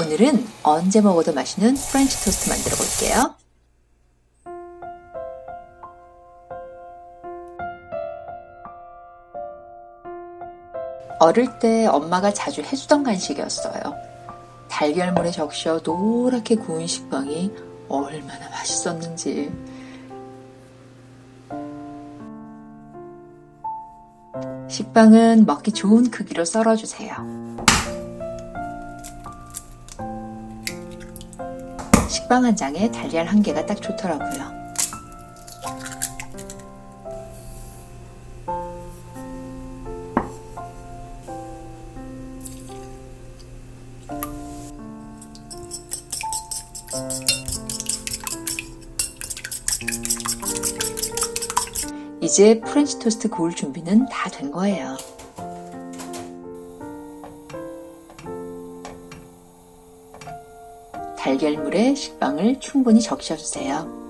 오늘은 언제 먹어도 맛있는 프렌치 토스트 만들어 볼게요. 어릴 때 엄마가 자주 해주던 간식이었어요. 달걀물에 적셔 노랗게 구운 식빵이 얼마나 맛있었는지. 식빵은 먹기 좋은 크기로 썰어주세요. 식빵 한 장에 달걀 한 개가 딱 좋더라고요. 이제 프렌치 토스트 구울 준비는 다 된 거예요. 달걀물에 식빵을 충분히 적셔주세요.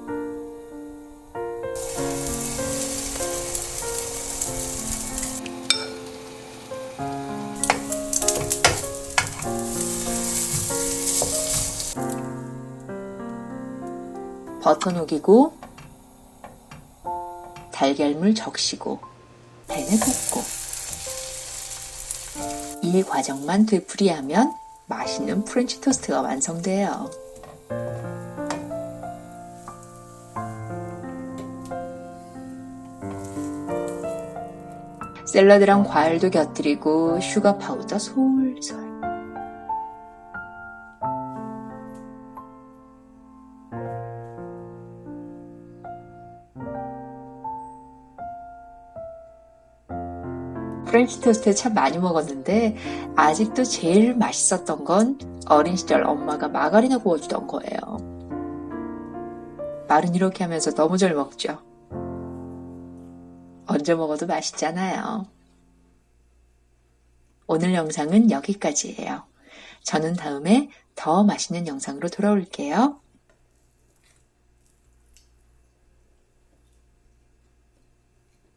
버터 녹이고 달걀물 적시고 팬에 붓고 이 과정만 되풀이하면 맛있는 프렌치 토스트가 완성돼요. 샐러드랑 과일도 곁들이고 슈가 파우더 솔솔. 프렌치 토스트 참 많이 먹었는데 아직도 제일 맛있었던 건 어린 시절 엄마가 마가린에 구워주던 거예요. 말은 이렇게 하면서 너무 잘 먹죠. 언제 먹어도 맛있잖아요. 오늘 영상은 여기까지예요. 저는 다음에 더 맛있는 영상으로 돌아올게요.